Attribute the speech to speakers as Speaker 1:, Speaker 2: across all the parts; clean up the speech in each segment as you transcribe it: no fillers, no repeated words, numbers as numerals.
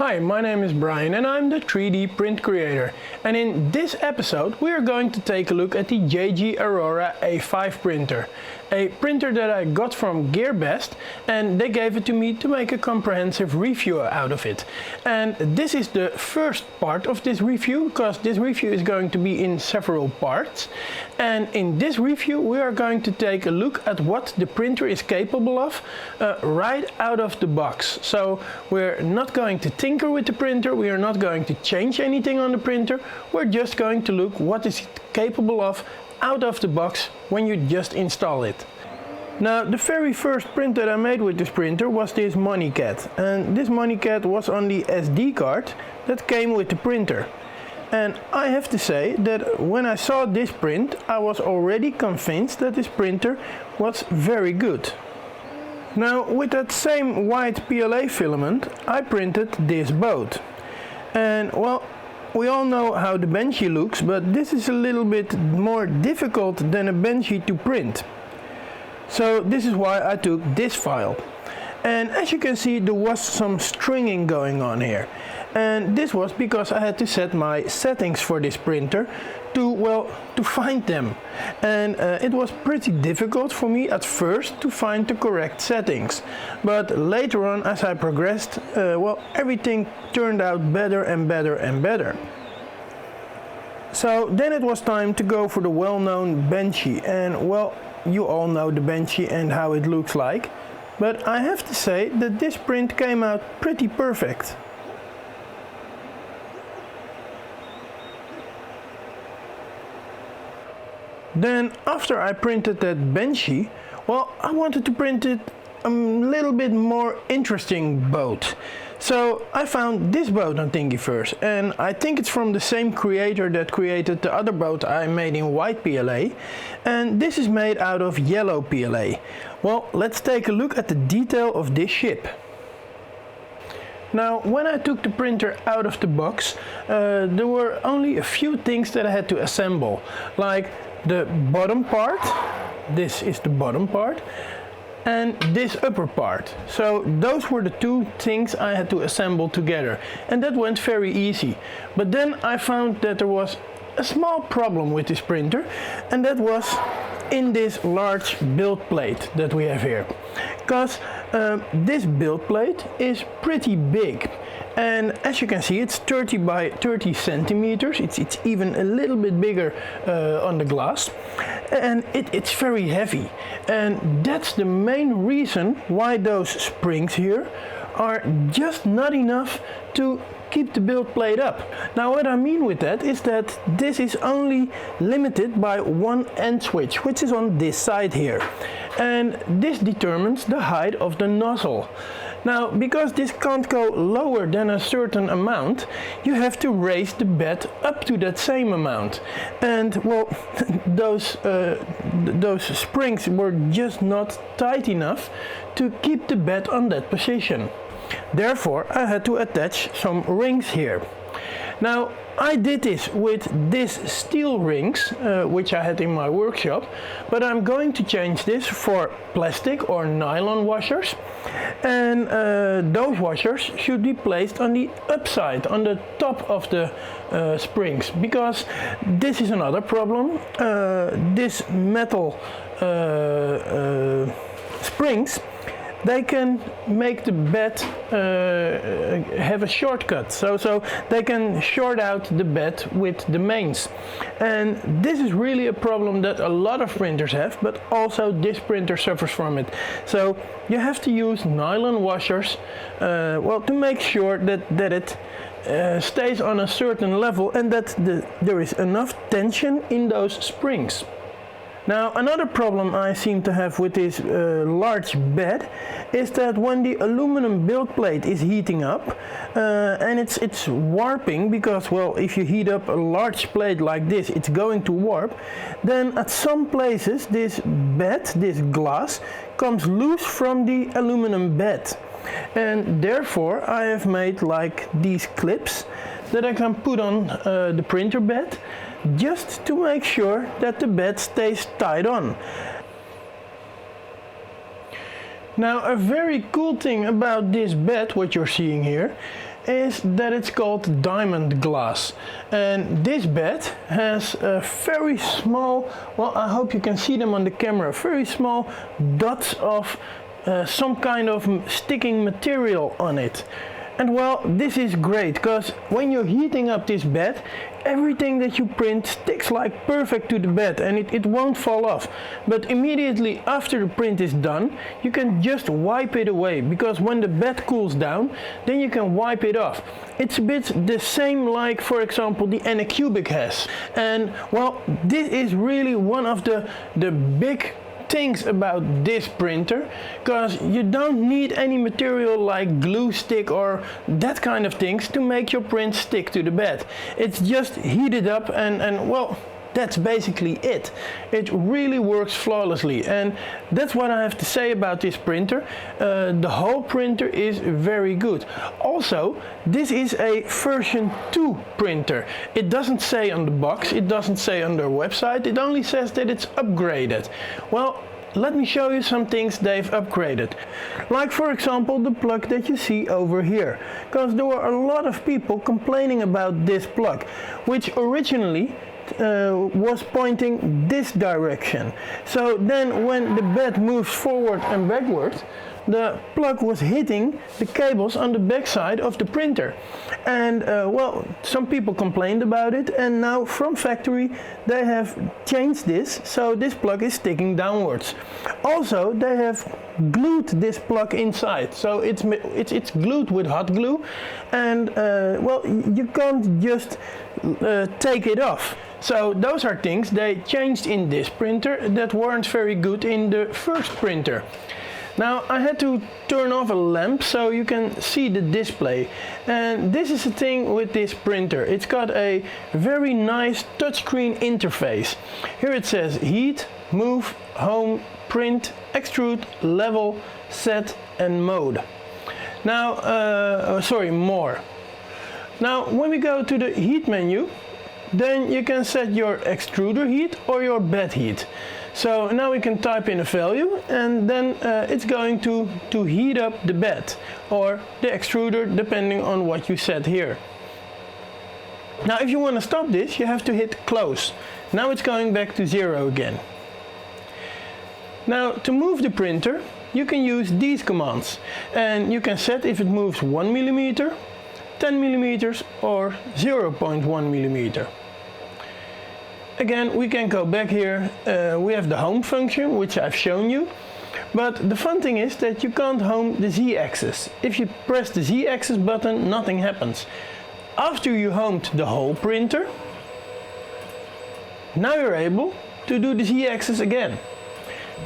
Speaker 1: Hi, my name is Brian and I'm the 3D print creator, and in this episode we are going to take a look at the JGAurora A5 printer. A printer that I got from GearBest, and they gave it to me to make a comprehensive review out of it. And this is the first part of this review, because this review is going to be in several parts. And in this review we are going to take a look at what the printer is capable of right out of the box. So we're not going to tinker with the printer, we are not going to change anything on the printer, we're just going to look what is it capable of out of the box when you just install it. Now, the very first print that I made with this printer was this MoneyCat, and this MoneyCat was on the SD card that came with the printer. And I have to say that when I saw this print, I was already convinced that this printer was very good. Now, with that same white PLA filament, I printed this boat. And well, we all know how the Banshee looks, but this is a little bit more difficult than a Banshee to print. So this is why I took this file. And as you can see, there was some stringing going on here. And this was because I had to set my settings for this printer to find them. And it was pretty difficult for me at first to find the correct settings. But later on, as I progressed, everything turned out better and better and better. So then it was time to go for the well-known Banshee. And well, you all know the Banshee and how it looks like. But I have to say that this print came out pretty perfect. Then after I printed that Banshee, well, I wanted to print it a little bit more interesting boat. So I found this boat on Thingiverse, and I think it's from the same creator that created the other boat I made in white PLA, and this is made out of yellow PLA. Well, let's take a look at the detail of this ship. Now, when I took the printer out of the box, there were only a few things that I had to assemble, like the bottom part, this is the bottom part, and this upper part. So those were the two things I had to assemble together, and that went very easy. But then I found that there was a small problem with this printer, and that was in this large build plate that we have here. Because this build plate is pretty big, and as you can see, it's 30 by 30 centimeters. It's even a little bit bigger on the glass, and it's very heavy. And that's the main reason why those springs here are just not enough to keep the build plate up. Now, what I mean with that is that this is only limited by one end switch, which is on this side here, and this determines the height of the nozzle. Now, because this can't go lower than a certain amount, you have to raise the bed up to that same amount. And well, those springs were just not tight enough to keep the bed on that position. Therefore, I had to attach some rings here. Now, I did this with these steel rings, which I had in my workshop, but I'm going to change this for plastic or nylon washers. And those washers should be placed on the upside, on the top of the springs, because this is another problem. This metal springs, they can make the bed have a shortcut, so they can short out the bed with the mains. And this is really a problem that a lot of printers have, but also this printer suffers from it. So you have to use nylon washers to make sure that it stays on a certain level and that there is enough tension in those springs. Now, another problem I seem to have with this large bed is that when the aluminum build plate is heating up and it's warping, because well, if you heat up a large plate like this, it's going to warp, then at some places this bed, this glass, comes loose from the aluminum bed. And therefore I have made like these clips that I can put on the printer bed, just to make sure that the bed stays tied on. Now, a very cool thing about this bed, what you're seeing here, is that it's called diamond glass. And this bed has a very small, well, I hope you can see them on the camera, very small dots of some kind of sticking material on it. And well, this is great, because when you're heating up this bed, everything that you print sticks like perfect to the bed, and it won't fall off. But immediately after the print is done, you can just wipe it away, because when the bed cools down, then you can wipe it off. It's a bit the same like, for example, the AnyCubic has. And well, this is really one of the big things about this printer, because you don't need any material like glue stick or that kind of things to make your print stick to the bed. It's just heated up and well, that's basically it. It really works flawlessly, and that's what I have to say about this printer. The whole printer is very good. Also, this is a version 2 printer. It doesn't say on the box, it doesn't say on their website, it only says that it's upgraded. Well, let me show you some things they've upgraded. Like for example the plug that you see over here. Because there were a lot of people complaining about this plug, which originally was pointing this direction. So then when the bed moves forward and backwards, the plug was hitting the cables on the back side of the printer. And well, some people complained about it, and now from factory they have changed this, so this plug is sticking downwards. Also, they have glued this plug inside, so it's glued with hot glue, and well, you can't just take it off. So those are things they changed in this printer that weren't very good in the first printer. Now I had to turn off a lamp so you can see the display, and this is the thing with this printer. It's got a very nice touchscreen interface. Here it says heat, move, home, print, extrude, level, set and mode. Now, more. Now when we go to the heat menu, then you can set your extruder heat or your bed heat. So now we can type in a value, and then it's going to heat up the bed or the extruder, depending on what you set here. Now if you want to stop this, you have to hit close. Now it's going back to 0 again. Now to move the printer, you can use these commands, and you can set if it moves 1 millimeter, 10 millimeters or 0.1 millimeter. Again, we can go back here. We have the home function, which I've shown you. But the fun thing is that you can't home the Z-axis. If you press the Z-axis button, nothing happens. After you homed the whole printer, now you're able to do the Z-axis again.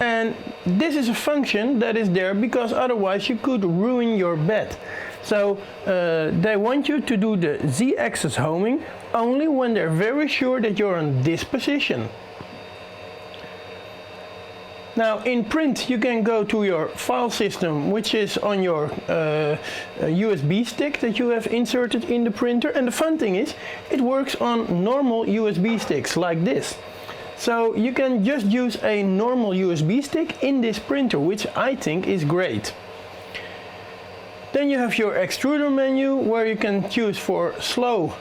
Speaker 1: And this is a function that is there because otherwise you could ruin your bed. So they want you to do the Z-axis homing only when they're very sure that you're in this position. Now in print you can go to your file system, which is on your USB stick that you have inserted in the printer, and the fun thing is it works on normal USB sticks like this. So you can just use a normal USB stick in this printer, which I think is great. Then you have your extruder menu, where you can choose for slow,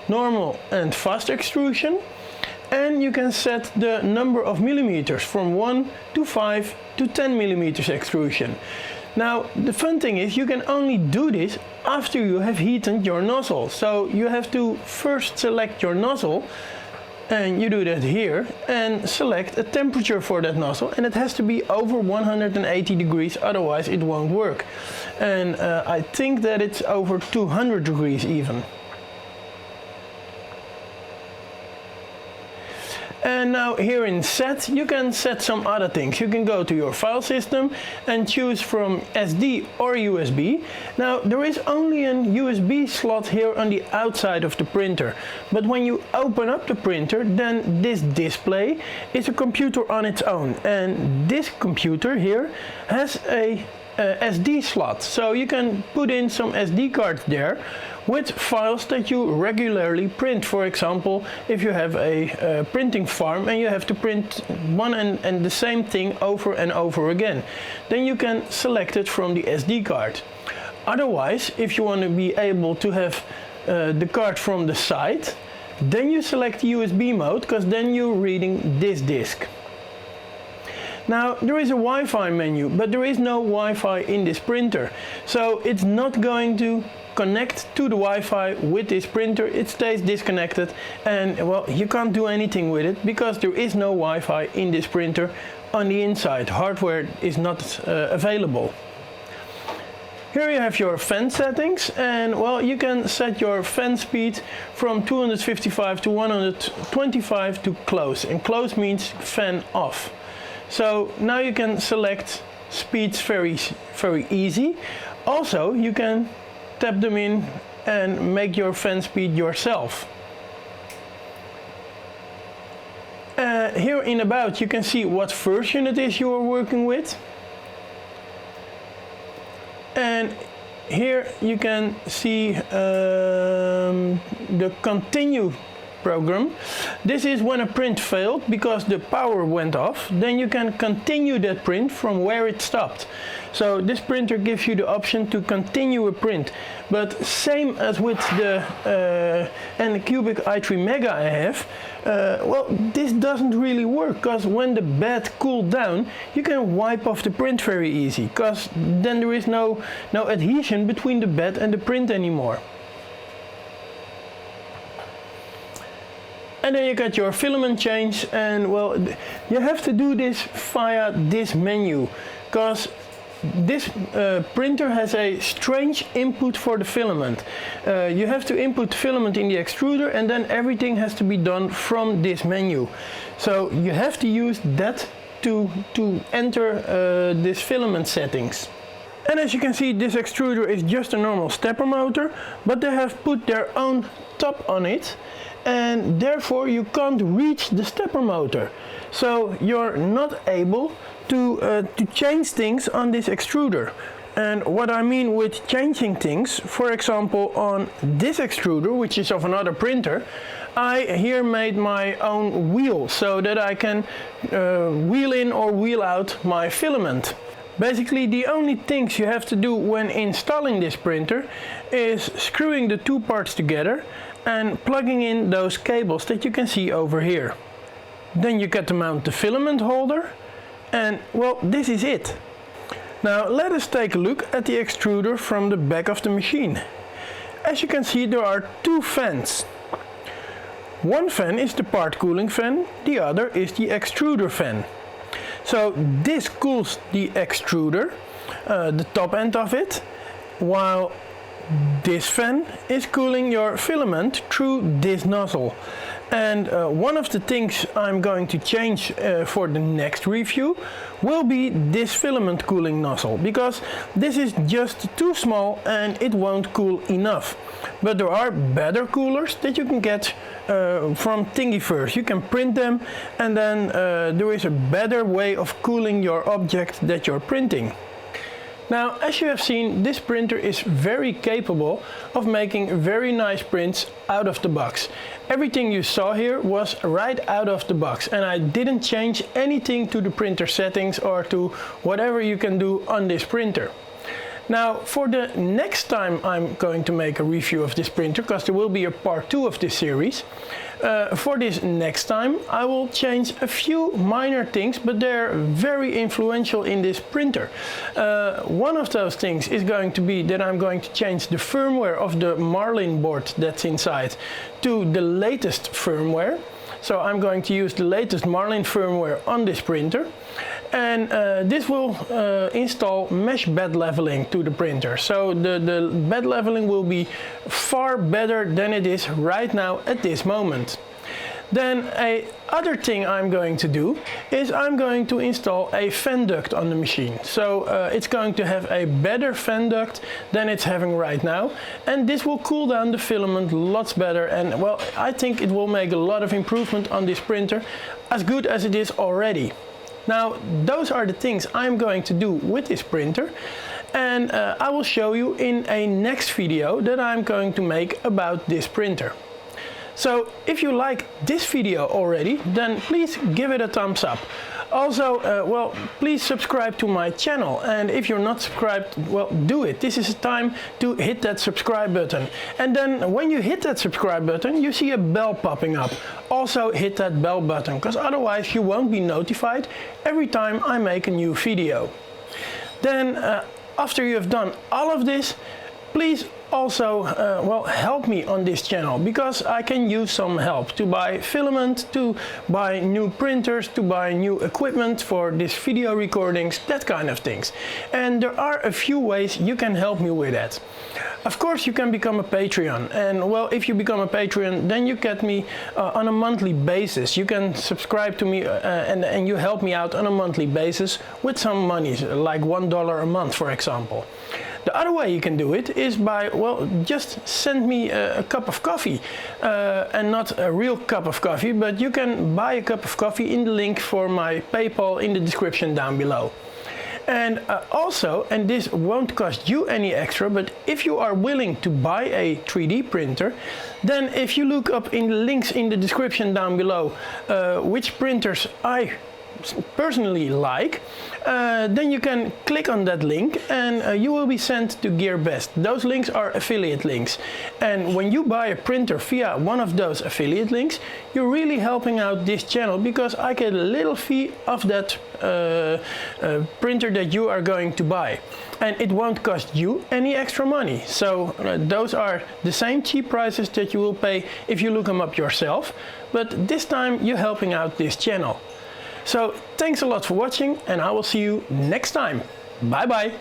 Speaker 1: normal and fast extrusion. And you can set the number of millimeters from 1 to 5 to 10 millimeters extrusion. Now the fun thing is you can only do this after you have heated your nozzle. So you have to first select your nozzle, and you do that here, and select a temperature for that nozzle, and it has to be over 180 degrees, otherwise it won't work. And I think that it's over 200 degrees even. And now here in set, you can set some other things. You can go to your file system and choose from SD or USB. Now there is only a USB slot here on the outside of the printer. But when you open up the printer, then this display is a computer on its own. And this computer here has a SD slot, so you can put in some SD cards there with files that you regularly print. For example, if you have a printing farm and you have to print one and the same thing over and over again, then you can select it from the SD card. Otherwise, if you want to be able to have the card from the side, then you select USB mode, because then you're reading this disk. Now, there is a Wi-Fi menu, but there is no Wi-Fi in this printer, so it's not going to connect to the Wi-Fi with this printer. It stays disconnected, and well, you can't do anything with it because there is no Wi-Fi in this printer on the inside. Hardware is not available. Here you have your fan settings, and well, you can set your fan speed from 255 to 125 to close, and close means fan off. So now you can select speeds very easy. Also, you can tap them in and make your fan speed yourself. Here in About you can see what version it is you are working with. And here you can see the continue program. This is when a print failed because the power went off. Then you can continue that print from where it stopped. So this printer gives you the option to continue a print. But same as with the AnyCubic I3 Mega I have, well, this doesn't really work, because when the bed cooled down, you can wipe off the print very easy, because then there is no adhesion between the bed and the print anymore. And then you got your filament change, and well, you have to do this via this menu, because this printer has a strange input for the filament. You have to input the filament in the extruder, and then everything has to be done from this menu. So you have to use that to enter this filament settings. And as you can see, this extruder is just a normal stepper motor, but they have put their own top on it, and therefore you can't reach the stepper motor. So you're not able to change things on this extruder. And what I mean with changing things, for example, on this extruder, which is of another printer, I here made my own wheel so that I can wheel in or wheel out my filament. Basically, the only things you have to do when installing this printer is screwing the two parts together and plugging in those cables that you can see over here. Then you get to mount the filament holder, and well, this is it. Now let us take a look at the extruder from the back of the machine. As you can see, there are two fans. One fan is the part cooling fan, the other is the extruder fan. So this cools the extruder, the top end of it, while this fan is cooling your filament through this nozzle. And one of the things I'm going to change for the next review will be this filament cooling nozzle, because this is just too small and it won't cool enough. But there are better coolers that you can get from Thingiverse. You can print them, and then there is a better way of cooling your object that you're printing. Now, as you have seen, this printer is very capable of making very nice prints out of the box. Everything you saw here was right out of the box, and I didn't change anything to the printer settings or to whatever you can do on this printer. Now, for the next time I'm going to make a review of this printer, because there will be a part 2 of this series, for this next time I will change a few minor things, but they're very influential in this printer. One of those things is going to be that I'm going to change the firmware of the Marlin board that's inside to the latest firmware. So I'm going to use the latest Marlin firmware on this printer. And this will install mesh bed leveling to the printer. So the bed leveling will be far better than it is right now at this moment. Then other thing I'm going to do is I'm going to install a fan duct on the machine. So it's going to have a better fan duct than it's having right now. And this will cool down the filament lots better. And well, I think it will make a lot of improvement on this printer, as good as it is already. Now those are the things I'm going to do with this printer, and I will show you in a next video that I'm going to make about this printer. So if you like this video already, then please give it a thumbs up. Also, well, please subscribe to my channel, and if you're not subscribed, well, do it. This is the time to hit that subscribe button, and then when you hit that subscribe button you see a bell popping up. Also hit that bell button, because otherwise you won't be notified every time I make a new video. Then after you have done all of this, please also well, help me on this channel, because I can use some help to buy filament, to buy new printers, to buy new equipment for this video recordings, that kind of things. And there are a few ways you can help me with that. Of course, you can become a Patreon, and well, if you become a Patreon, then you get me on a monthly basis. You can subscribe to me and you help me out on a monthly basis with some money, like $1 a month, for example. The other way you can do it is by, well, just send me a cup of coffee, and not a real cup of coffee, but you can buy a cup of coffee in the link for my PayPal in the description down below. And also, and this won't cost you any extra, but if you are willing to buy a 3D printer, then if you look up in the links in the description down below which printers I personally like, then you can click on that link and you will be sent to GearBest. Those links are affiliate links, and when you buy a printer via one of those affiliate links, you're really helping out this channel, because I get a little fee of that printer that you are going to buy, and it won't cost you any extra money. So those are the same cheap prices that you will pay if you look them up yourself, but this time you're helping out this channel. So thanks a lot for watching, and I will see you next time. Bye bye.